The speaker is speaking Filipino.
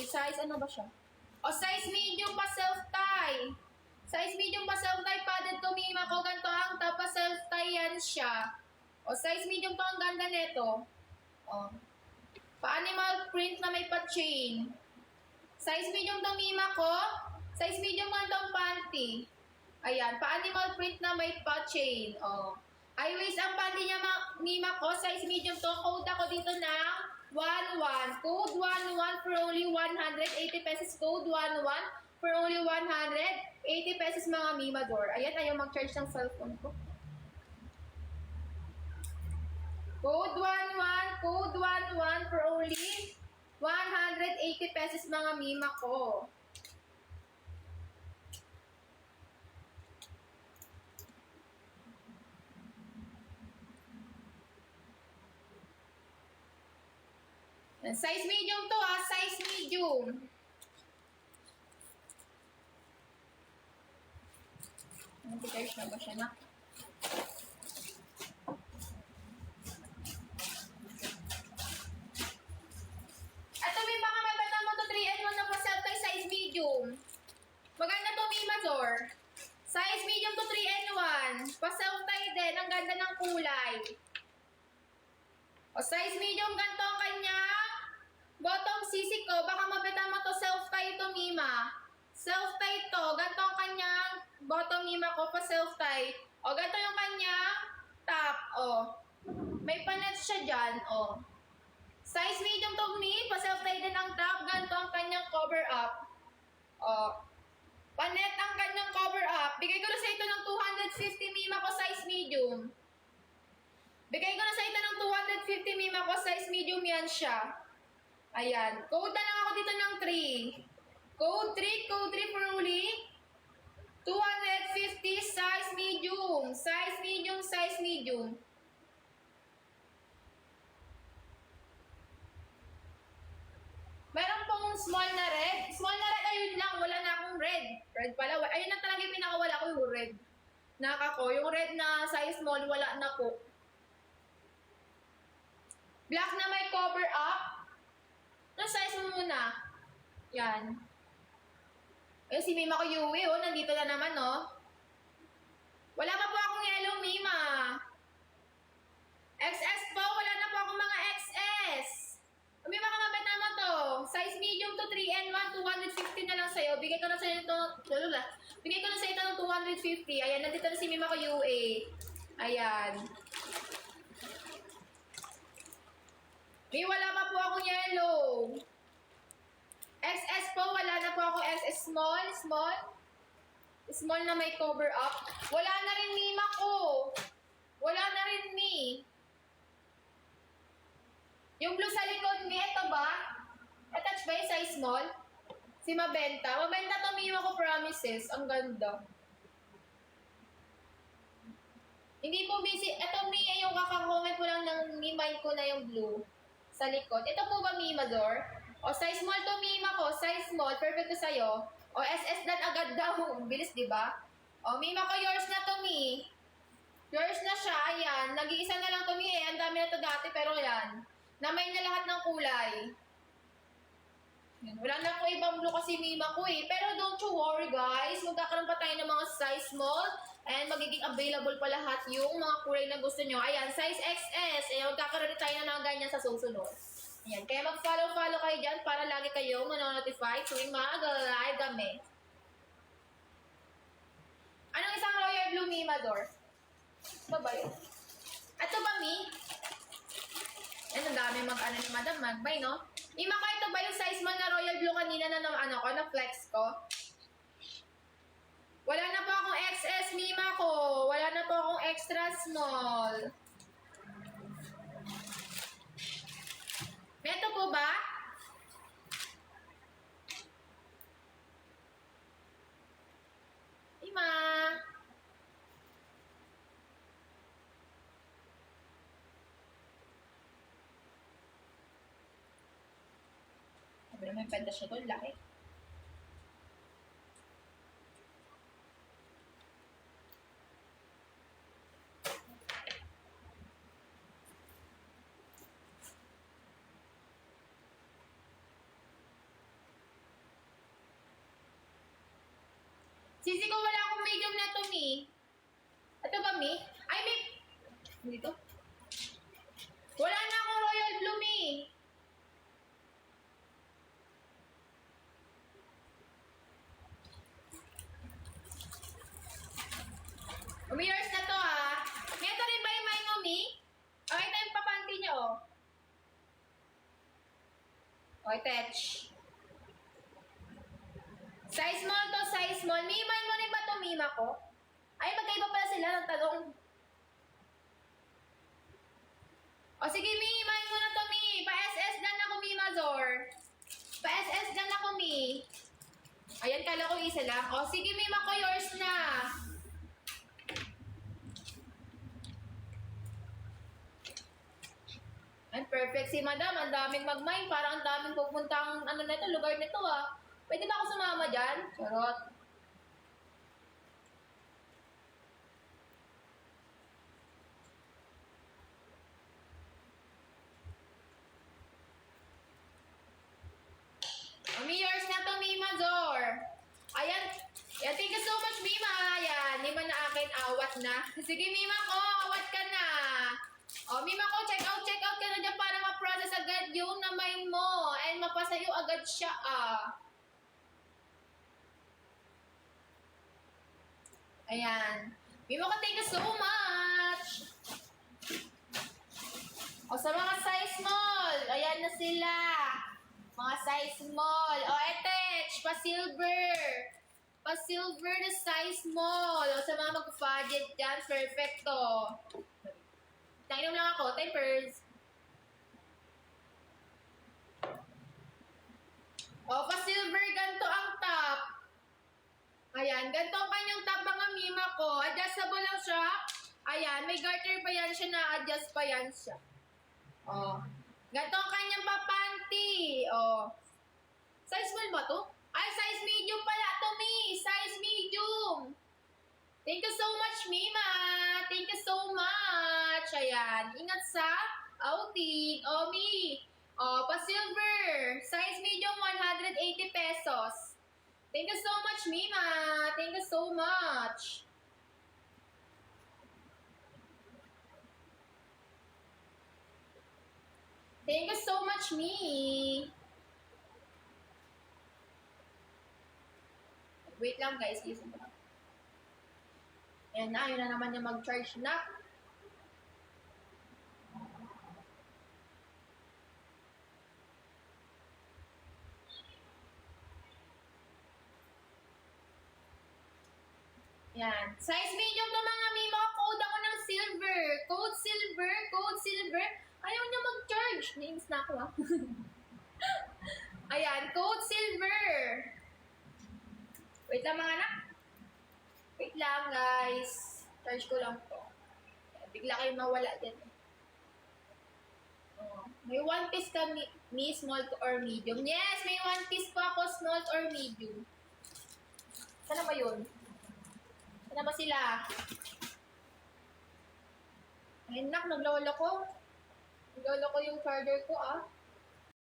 Size ano ba siya? O, size medium pa self-tie. Size medium pa self-tie padded to Mima ko. Ganito ang top pa self-tie yan siya. O, size medium to ang ganda nito. O. Pa-animal print na may pa-chain. Size medium to Mima ko. Size medium nga itong panty. Ayan, pa-animal print na may pa-chain. O. High waist ang panty niya, Mima ko. Size medium to. Code ako dito ng 11. Code 11 for only 180 pesos. Code 11 for only 180 pesos mga Mimador. Ayan, ayaw mag-charge ng cellphone ko. Code 11. Code 11 for only 180 pesos mga Mima ko. Size medium to ha, size medium. Anti-charge na ba siya na? Ito may baka mabata mo to 3-in-1 na pa-self-tie size medium. Maganda to Mimador. Size medium to 3-in-1. Pa-self-tie din, ang ganda ng kulay. O size medium, ganito ang kanyang bottom sisig ko. Baka mabita mo to self-tie to Mima. Self-tie to. Ganito ang kanyang bottom Mima ko pa self-tie. O ganito yung kanyang top. O. May panet siya dyan. O. Size medium to me. Pa self-tie din ang top. Ganito ang kanyang cover up. O. Panet ang kanyang cover up. Bigay ko na sa ito ng 250 Mima ko size medium. Bigay ko na sa ito ng 250 Mima ko, size medium yan siya. Ayan. Code na lang ako dito ng 3. Code 3 for only 250 size medium. Size medium, size medium. Meron pong small na red. Small na red, ayun lang. Wala na akong red. Red pala. Ayun na talaga yung pinakawala ko yung red. Nakako. Yung red na size small, wala na po. Black na may cover up. Ano size mo muna? Yan. Eh, si Mima ko Yui, oh. Nandito na naman, oh. Wala pa po akong yellow, Mima. XS po. Wala na po akong mga XS. Mima ka mabet naman to. Size medium to 3-in-1. 250 na lang sa'yo. Bigay ko na sa'yo ito. Bigay ko na sa'yo ito ng 250. Ayan, nandito na si Mima ko Yui. Ayan. May wala pa po akong yellow. XS po, wala na po akong XS small, small na may cover up. Wala na rin Mima ko. Wala na rin Mi. Yung blue sa likod Mi, ito ba? Attach ba yung size small? Si Mabenta. Mabenta to Mima ko, promises. Ang ganda. Hindi po busy. Ito Mi, yung kakakomment ko lang ng Mi-mind ko na yung blue. Sa likod. Ito po ba Mimador? O size small to Mima ko. Size small. Perfect to sa'yo. O SS dat agad daw. Bilis, di ba? O Mima ko, yours na to Mi. Yours na siya. Ayan. Nag-iisa na lang to Mi eh. Ang dami na to dati pero yan. Namay na lahat ng kulay. Yan. Wala na ako ibang blue kasi Mima ko eh. Pero don't you worry guys. Magkakaroon pa tayo ng mga size small. And magiging available pa lahat yung mga kulay na gusto nyo. Ayan, size XS. Ayan, magkakaroon tayo na mga ganyan sa susunod. Ayan, kaya mag-follow kayo dyan para lagi kayong manonotify tuwing mag-live kami. Anong isang Royal Blue Mimador? Ito ba yun? Ito ba, Mi? Ayan, ang dami mag-ano ni Madam Magbay, no? Mima ko, ito ba yung size mo na Royal Blue kanina na na-flex ko? Wala na po akong XS, Mima ko. Wala na po akong extra small. Ito po ba? Mima. Sabi naman yung penta siya doon, laki. Sisi ko wala akong medium na to, Mi. Ito ba, Mi? Ay, Mi. Dito. Wala na akong royal blue, Mi. Umiyours na to, ha. Ito rin ba yung may mo, Mi? Okay, ito yung papanty niya, oh. Okay, touch. Size small to, size small. Mi, may mo rin ba to, Mima ko? Ay, magkaiba pala sila ng talong. O sige, Mi, may mo na to, Mi. Pa-SS lang ako, Mi, Mazor. Pa-SS lang ako, Mi. Ayan, kala ko isa lang. O sige, Mima ko, yours na. Ay, perfect si Madam. Ang daming mag-mine. Parang ang daming pupuntang ano na ito, lugar nito, ah. Pwede ba ako sumama dyan? Charot. Mami, yours na to, Mima Zor. Ayan. Ayan, thank you so much, Mima. Ayan, Mima na akin, awat na. Sige, Mima ko, awat ka na. O, Mima ko, check out ka na dyan para ma-process agad yung namay mo. And mapasayo agad siya, ah. Ayan. Mima ko, thank you so much. O, sa mga size small, ayan na sila. Mga size small. O, etech, pa-silver. Pa-silver na size small. O, sa mga mag-budget dyan, perfecto. Tanginom lang ako, tempers. O, pa-silver, ganito ang top. Ayan, ganito ang kanyang top, mga Mima ko. Adjustable lang siya. Ayan, may garter pa yan siya, na-adjust pa yan siya. O, ganito ang kanyang papanty. O, size small ba to? Ay, size medium pala to, Mi. Size medium. Thank you so much, Mima. Thank you so much. Ayan, ingat sa outing. O, Mi. O, pa-silver. Size medium, 180 pesos. Thank you so much, Mima. Thank you so much. Thank you so much, Mi. Wait lang, guys. Listen ko lang. Ayan na, yun na naman yung mag-charge na. Yan. Size medium to, mga Mima. Code ako ng silver. Code silver. Code silver. Ayaw niya mag-charge. Names na ako, ah. Ayan. Code silver. Wait lang, mga anak. Wait lang, guys. Charge ko lang to. Bigla kayo mawala din. Oh. May one piece ka, mi, small or medium. Yes, may one piece pa ako, small or medium. Sana ba yun? Sana ba sila? Ay, nak, naglolo ko. Naglolo ko yung charger ko, ah.